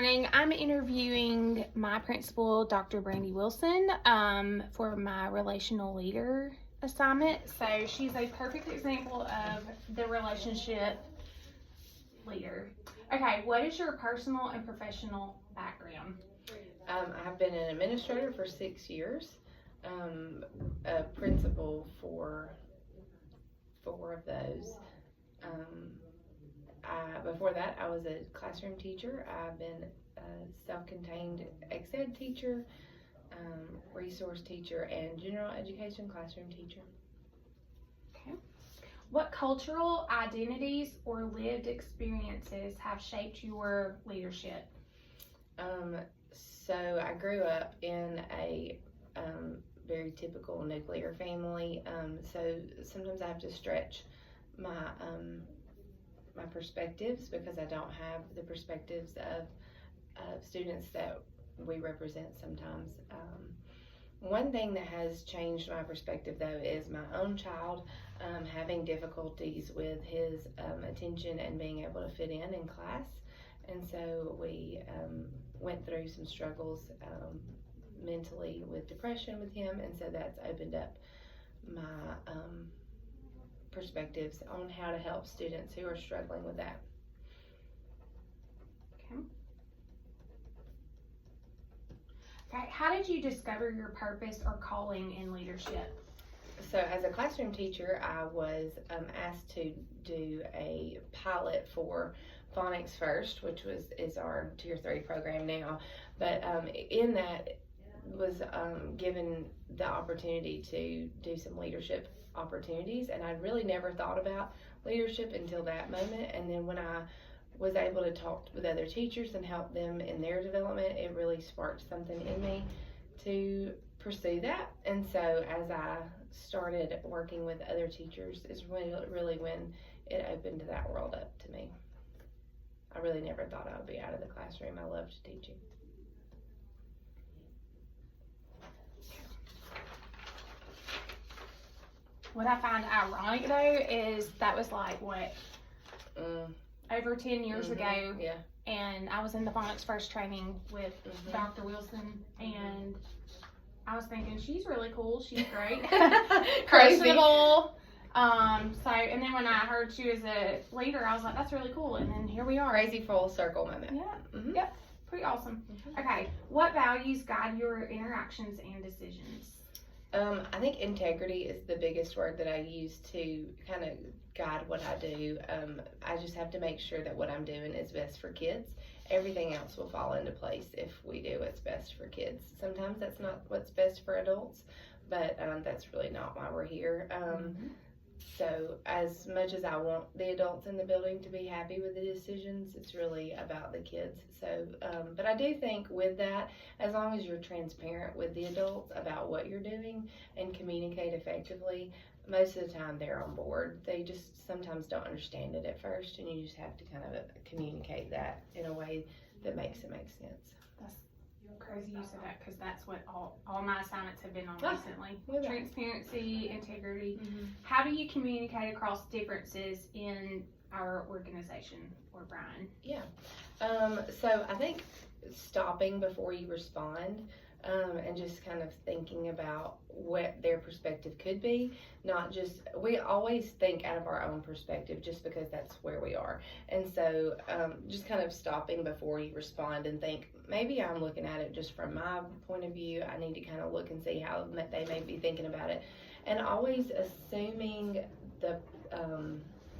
morning. I'm interviewing my principal, Dr. Brandy Wilson, for my relational leader assignment. So she's a perfect example of the relationship leader. Okay, what is your personal and professional background? I've been an administrator for 6 years, a principal for 4 of those. Before that, I was a classroom teacher. I've been a self-contained ex-ed teacher, resource teacher, and general education classroom teacher. Okay. What cultural identities or lived experiences have shaped your leadership? So I grew up in a very typical nuclear family. So sometimes I have to stretch my my perspectives because I don't have the perspectives of students that we represent sometimes. One thing that has changed my perspective though is my own child having difficulties with his attention and being able to fit in class. And so we went through some struggles mentally with depression with him, and so that's opened up my perspectives on how to help students who are struggling with that. Okay, how did you discover your purpose or calling in leadership? So as a classroom teacher, I was asked to do a pilot for Phonics First, which is our Tier 3 program now. But in that was given the opportunity to do some leadership opportunities, and I really never thought about leadership until that moment. And then when I was able to talk with other teachers and help them in their development, it really sparked something in me to pursue that. And so as I started working with other teachers is really when it opened that world up to me. I really never thought I would be out of the classroom. I loved teaching. What I find ironic though is that was like what over 10 years ago. Yeah. And I was in the Phonics First training with Dr. Wilson, and I was thinking she's really cool. She's great, personable. And then when I heard she was a leader, I was like, that's really cool. And then here we are. Crazy full circle moment. Yeah. Yep. Pretty awesome. Okay. What values guide your interactions and decisions? I think integrity is the biggest word that I use to kind of guide what I do. I just have to make sure that what I'm doing is best for kids. Everything else will fall into place if we do what's best for kids. Sometimes that's not what's best for adults, but that's really not why we're here. So as much as I want the adults in the building to be happy with the decisions, it's really about the kids. So, but I do think with that, as long as you're transparent with the adults about what you're doing and communicate effectively, most of the time they're on board. They just sometimes don't understand it at first, and you just have to kind of communicate that in a way that makes it make sense. That's crazy you said that, because that's what all my assignments have been on recently. Transparency, integrity. How do you communicate across differences in our organization, or Brian? Yeah. So I think stopping before you respond, and just kind of thinking about what their perspective could be, not just, we always think out of our own perspective just because that's where we are. And so just kind of stopping before you respond and think, maybe I'm looking at it just from my point of view. I need to kind of look and see how they may be thinking about it. And always assuming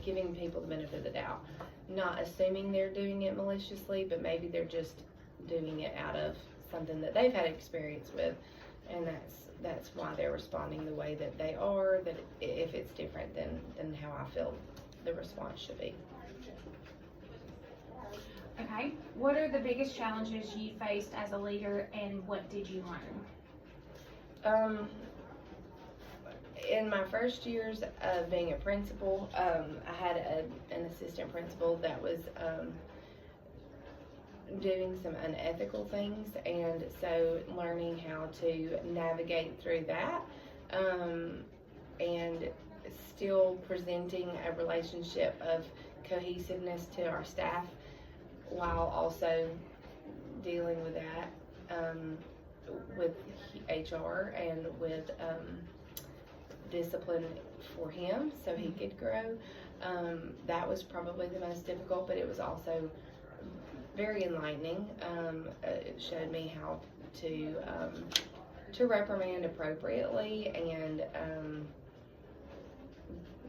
giving people the benefit of the doubt. Not assuming they're doing it maliciously, but maybe they're just doing it out of something that they've had experience with, and that's why they're responding the way that they are, that if it's different than how I feel the response should be. Okay, what are the biggest challenges you faced as a leader, and what did you learn? In my first years of being a principal, I had an assistant principal that was doing some unethical things, and so learning how to navigate through that, and still presenting a relationship of cohesiveness to our staff while also dealing with that with HR and with discipline for him so he could grow. That was probably the most difficult, but it was also very enlightening. It showed me how to reprimand appropriately and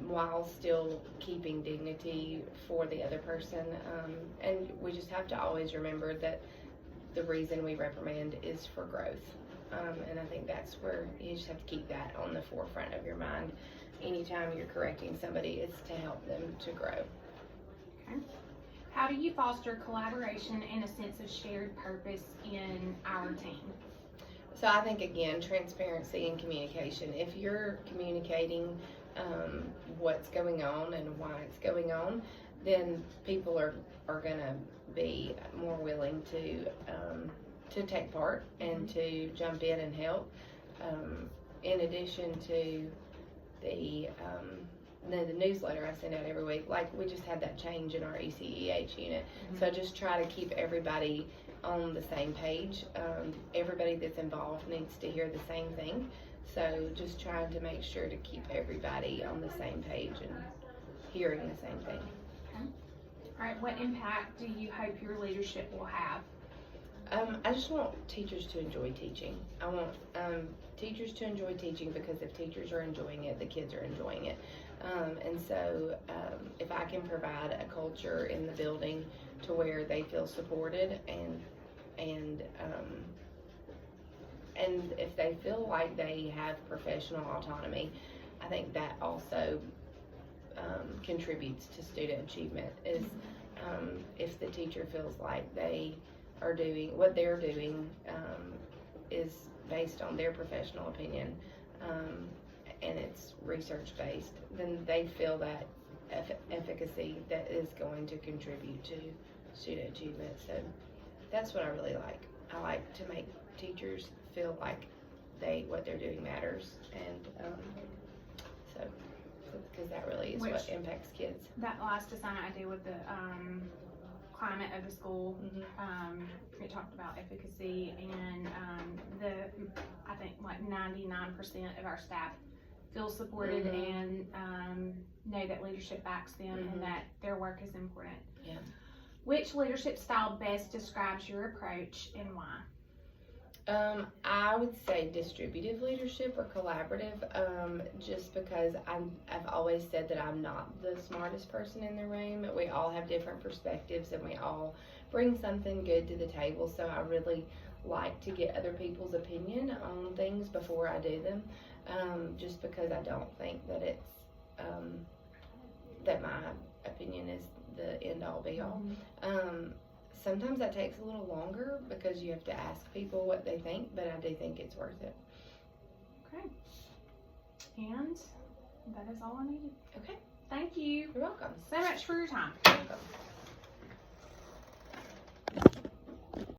while still keeping dignity for the other person. And we just have to always remember that the reason we reprimand is for growth. And I think that's where you just have to keep that on the forefront of your mind. Anytime you're correcting somebody, it's to help them to grow. Okay. How do you foster collaboration and a sense of shared purpose in our team? So I think, again, transparency and communication. If you're communicating what's going on and why it's going on, then people are going to be more willing to take part and to jump in and help. In addition to the newsletter I send out every week, like we just had that change in our ECEH unit. So I just try to keep everybody on the same page. Everybody that's involved needs to hear the same thing. So just trying to make sure to keep everybody on the same page and hearing the same thing. Okay. All right, what impact do you hope your leadership will have? I just want teachers to enjoy teaching. I want teachers to enjoy teaching because if teachers are enjoying it, the kids are enjoying it. And so if I can provide a culture in the building to where they feel supported and if they feel like they have professional autonomy, I think that also contributes to student achievement. Is if the teacher feels like they are doing what they're doing is based on their professional opinion and it's research based, then they feel that efficacy that is going to contribute to student achievement. So that's what I really like. I like to make teachers feel like what they're doing matters, and so because that really is what impacts kids. That last assignment I did with the climate of the school, it talked about efficacy, and I think like 99% of our staff feel supported and know that leadership backs them and that their work is important. Yeah. Which leadership style best describes your approach and why? I would say distributive leadership or collaborative, just because I've always said that I'm not the smartest person in the room. We all have different perspectives and we all bring something good to the table, so I really like to get other people's opinion on things before I do them, just because I don't think that it's that my opinion is the end all be all. Sometimes that takes a little longer because you have to ask people what they think, but I do think it's worth it. Okay. And that is all I needed. Okay. Thank you You're welcome. so much for your time. You're welcome.